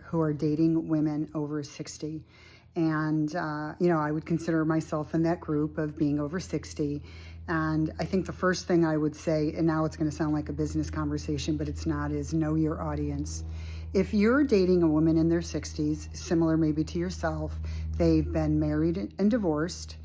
who are dating women over 60. And, I would consider myself in that group of being over 60. And I think the first thing I would say, and now it's going to sound like a business conversation, but it's not, is know your audience. If you're dating a woman in their 60s, similar maybe to yourself, they've been married and divorced,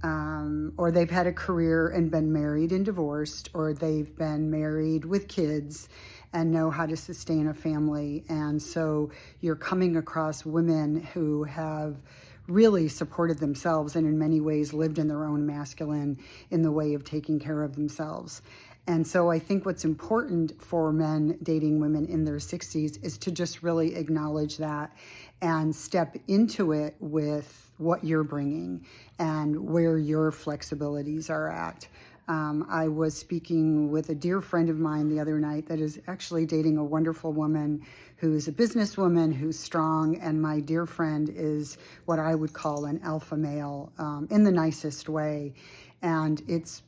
or they've had a career and been married and divorced, or they've been married with kids and know how to sustain a family. And so you're coming across women who have really supported themselves and in many ways lived in their own masculine in the way of taking care of themselves. And so I think what's important for men dating women in their 60s is to just really acknowledge that and step into it with what you're bringing and where your flexibilities are at. I was speaking with a dear friend of mine the other night that is actually dating a wonderful woman who's a businesswoman, who's strong, and my dear friend is what I would call an alpha male in the nicest way. And it's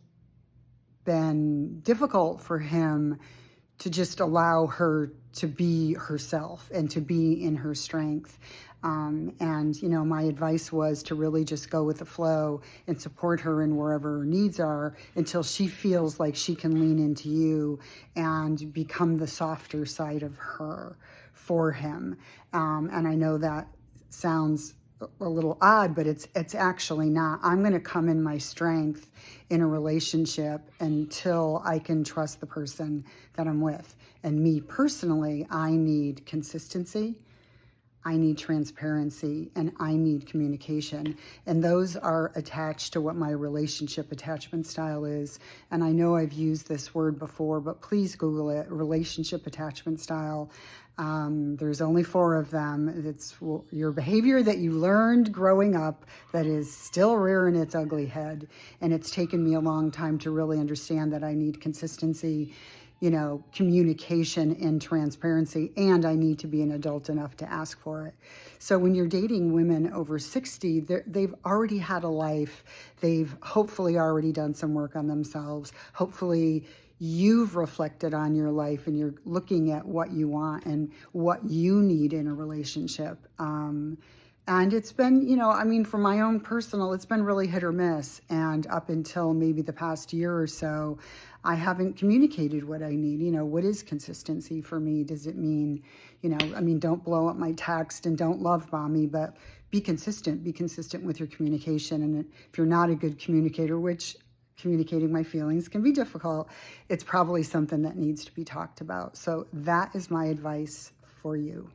been difficult for him to just allow her to be herself and to be in her strength. My advice was to really just go with the flow and support her in wherever her needs are until she feels like she can lean into you and become the softer side of her for him. And I know that sounds a little odd, but it's actually not. I'm going to come in my strength in a relationship until I can trust the person that I'm with. And me personally, I need consistency, I need transparency, and I need communication. And those are attached to what my relationship attachment style is. And I know I've used this word before, but please Google it, relationship attachment style. There's only 4 of them. It's your behavior that you learned growing up that is still rearing its ugly head. And it's taken me a long time to really understand that I need consistency, communication and transparency, and I need to be an adult enough to ask for it. So when you're dating women over 60, they've already had a life. They've hopefully already done some work on themselves. Hopefully you've reflected on your life and you're looking at what you want and what you need in a relationship. And it's been, for my own personal, it's been really hit or miss. And up until maybe the past year or so, I haven't communicated what I need. What is consistency for me? Does it mean, don't blow up my text and don't love bomb me, but be consistent with your communication. And if you're not a good communicator, which communicating my feelings can be difficult, it's probably something that needs to be talked about. So that is my advice for you.